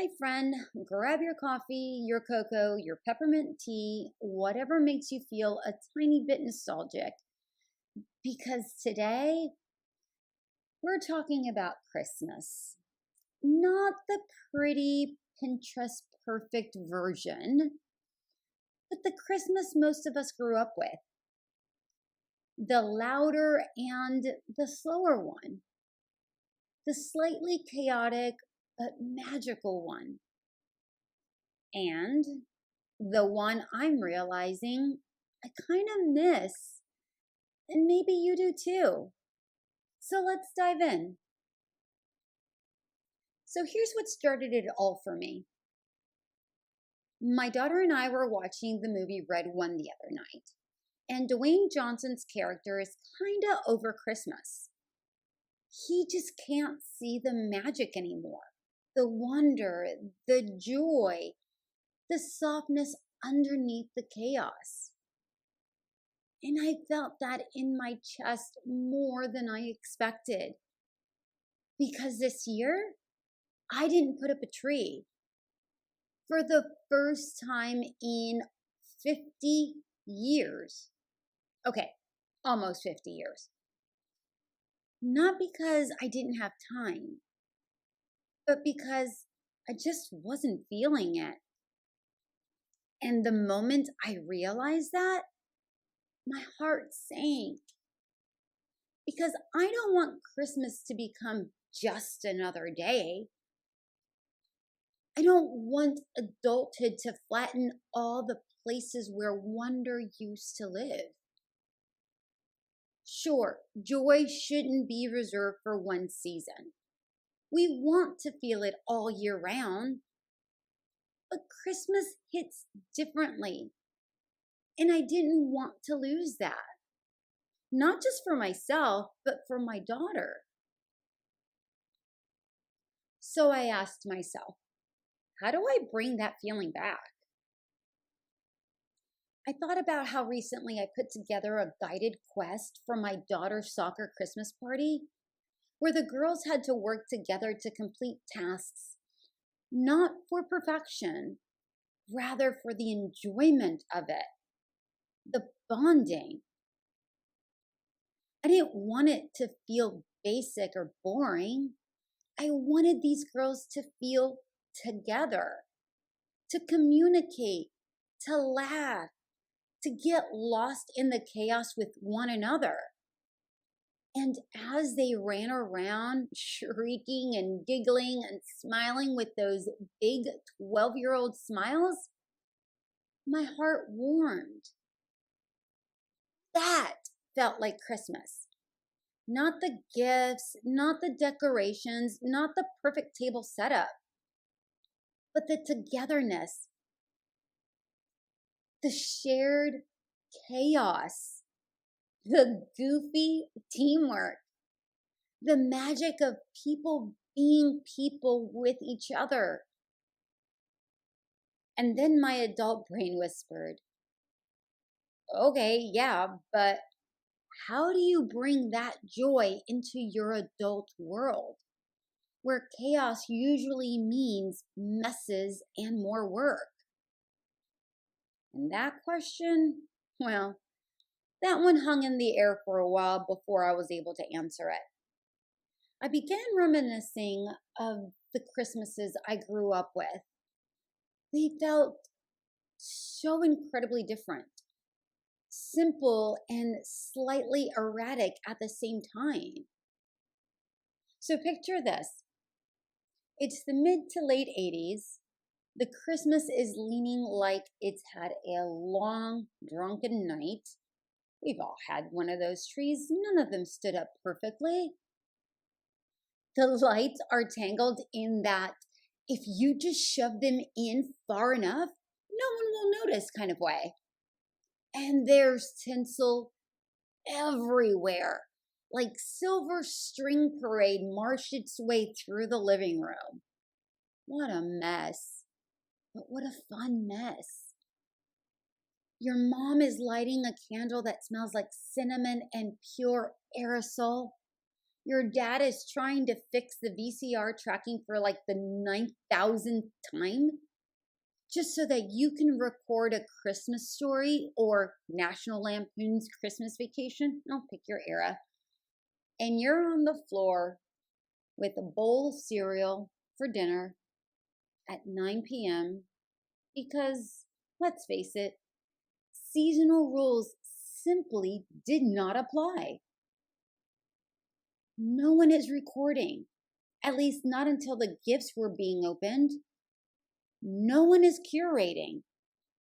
Hi, friend. Grab your coffee, your cocoa, your peppermint tea, whatever makes you feel a tiny bit nostalgic. Because today we're talking about Christmas. Not the pretty Pinterest perfect version, but the Christmas most of us grew up with. The louder and the slower one. The slightly chaotic but magical one. And the one I'm realizing I kind of miss, and maybe you do too. So let's dive in. So here's what started it all for me. My daughter and I were watching the movie Red One the other night, and Dwayne Johnson's character is kind of over Christmas. He just can't see the magic anymore, the wonder, the joy, the softness underneath the chaos. And I felt that in my chest more than I expected. Because this year, I didn't put up a tree. For the first time in 50 years. Okay, almost 50 years. Not because I didn't have time, but because I just wasn't feeling it. And the moment I realized that, my heart sank. Because I don't want Christmas to become just another day. I don't want adulthood to flatten all the places where wonder used to live. Sure, joy shouldn't be reserved for one season. We want to feel it all year round. But Christmas hits differently. And I didn't want to lose that. Not just for myself, but for my daughter. So I asked myself, how do I bring that feeling back? I thought about how recently I put together a guided quest for my daughter's soccer Christmas party, where the girls had to work together to complete tasks, not for perfection, rather for the enjoyment of it, the bonding. I didn't want it to feel basic or boring. I wanted these girls to feel together, to communicate, to laugh, to get lost in the chaos with one another. And as they ran around, shrieking and giggling and smiling with those big 12-year-old smiles, my heart warmed. That felt like Christmas. Not the gifts, not the decorations, not the perfect table setup, but the togetherness, the shared chaos, the goofy teamwork, the magic of people being people with each other. And then my adult brain whispered, okay, yeah, but how do you bring that joy into your adult world, where chaos usually means messes and more work? And that question, well, that one hung in the air for a while before I was able to answer it. I began reminiscing of the Christmases I grew up with. They felt so incredibly different, simple and slightly erratic at the same time. So picture this. It's the mid to late 80s. The Christmas is leaning like it's had a long, drunken night. We've all had one of those trees. None of them stood up perfectly. The lights are tangled in that if you just shove them in far enough, no one will notice kind of way. And there's tinsel everywhere, like silver string parade marched its way through the living room. What a mess. But what a fun mess. Your mom is lighting a candle that smells like cinnamon and pure aerosol. Your dad is trying to fix the VCR tracking for like the 9,000th time just so that you can record a Christmas Story or National Lampoon's Christmas Vacation. I'll pick your era. And you're on the floor with a bowl of cereal for dinner at 9 p.m. because, let's face it, seasonal rules simply did not apply. No one is recording, at least not until the gifts were being opened. No one is curating.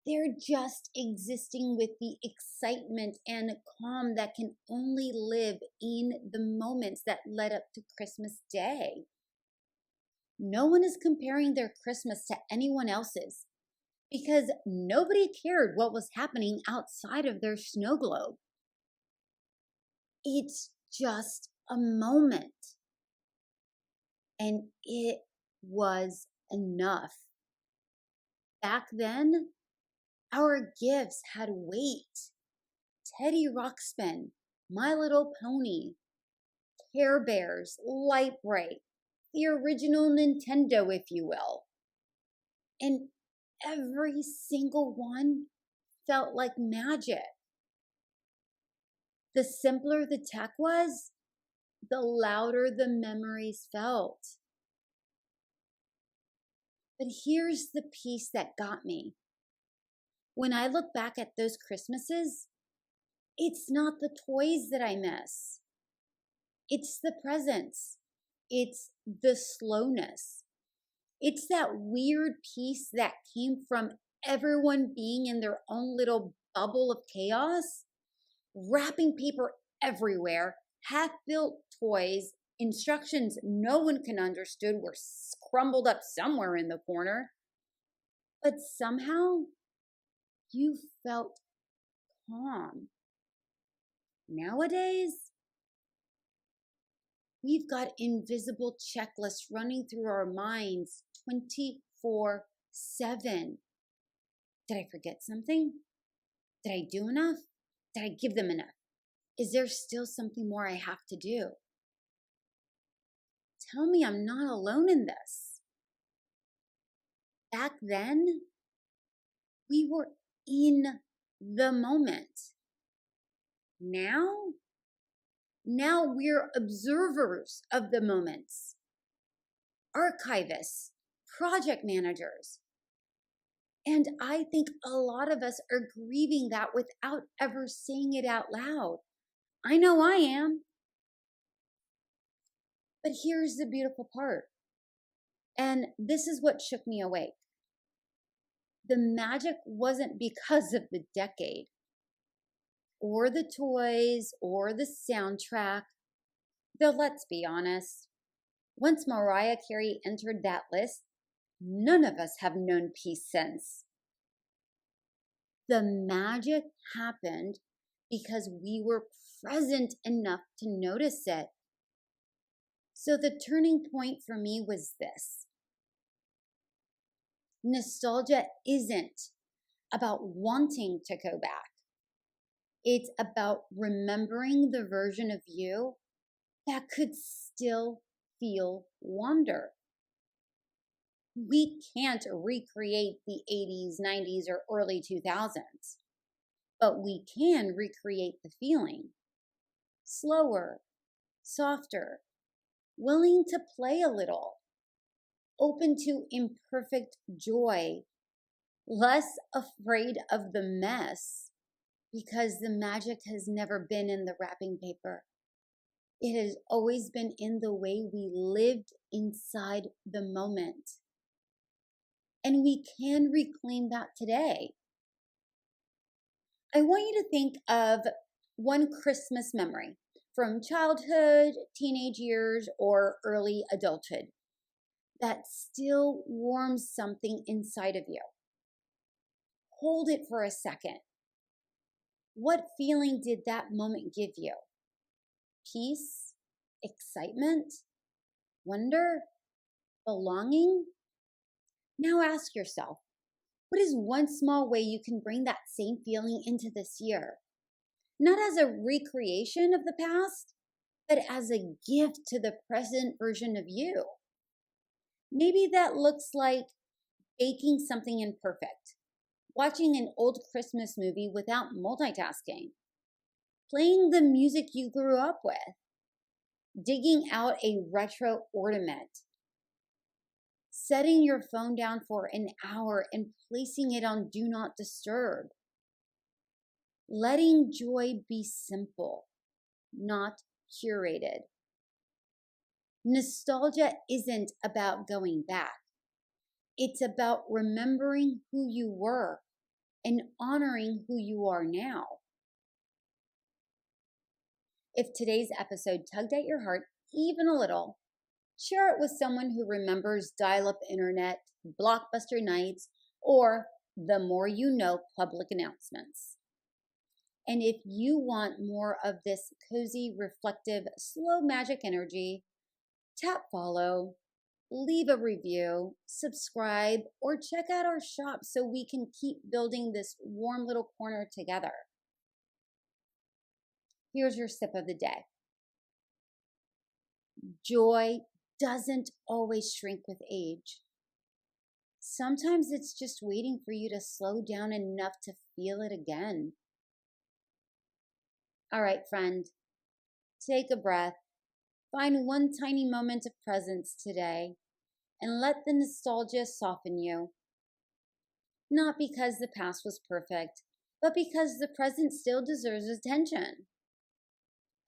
They're just existing with the excitement and calm that can only live in the moments that led up to Christmas Day. No one is comparing their Christmas to anyone else's because nobody cared what was happening outside of their snow globe. It's just a moment. And it was enough. Back then, our gifts had weight. Teddy Ruxpin, My Little Pony, Care Bears, Light Bright, the original Nintendo, if you will. And every single one felt like magic. The simpler the tech was, the louder the memories felt. But here's the piece that got me. When I look back at those Christmases, it's not the toys that I miss. It's the presents. It's the slowness. It's that weird piece that came from everyone being in their own little bubble of chaos, wrapping paper everywhere, half-built toys, instructions no one can understood were crumbled up somewhere in the corner. But somehow, you felt calm. Nowadays, we've got invisible checklists running through our minds 24/7. Did I forget something? Did I do enough? Did I give them enough? Is there still something more I have to do? Tell me I'm not alone in this. Back then, we were in the moment. Now we're observers of the moments, archivists, project managers. And I think a lot of us are grieving that without ever saying it out loud. I know I am. But here's the beautiful part. And this is what shook me awake. The magic wasn't because of the decade, or the toys, or the soundtrack. Though let's be honest, once Mariah Carey entered that list, none of us have known peace since. The magic happened because we were present enough to notice it. So the turning point for me was this. Nostalgia isn't about wanting to go back. It's about remembering the version of you that could still feel wonder. We can't recreate the 80s, 90s, or early 2000s, but we can recreate the feeling. Slower, softer, willing to play a little, open to imperfect joy, less afraid of the mess, because the magic has never been in the wrapping paper. It has always been in the way we lived inside the moment. And we can reclaim that today. I want you to think of one Christmas memory from childhood, teenage years, or early adulthood that still warms something inside of you. Hold it for a second. What feeling did that moment give you? Peace, excitement, wonder, belonging? Now ask yourself, what is one small way you can bring that same feeling into this year? Not as a recreation of the past, but as a gift to the present version of you. Maybe that looks like baking something imperfect, watching an old Christmas movie without multitasking, playing the music you grew up with, digging out a retro ornament, setting your phone down for an hour and placing it on Do Not Disturb. Letting joy be simple, not curated. Nostalgia isn't about going back. It's about remembering who you were and honoring who you are now. If today's episode tugged at your heart even a little, share it with someone who remembers dial-up internet, blockbuster nights, or the more you know public announcements. And if you want more of this cozy, reflective, slow magic energy, tap follow, leave a review, subscribe, or check out our shop so we can keep building this warm little corner together. Here's your sip of the day. Joy doesn't always shrink with age. Sometimes it's just waiting for you to slow down enough to feel it again. All right, friend, take a breath. Find one tiny moment of presence today and let the nostalgia soften you. Not because the past was perfect, but because the present still deserves attention.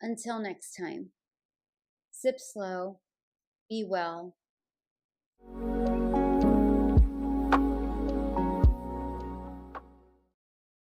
Until next time, sip slow, be well.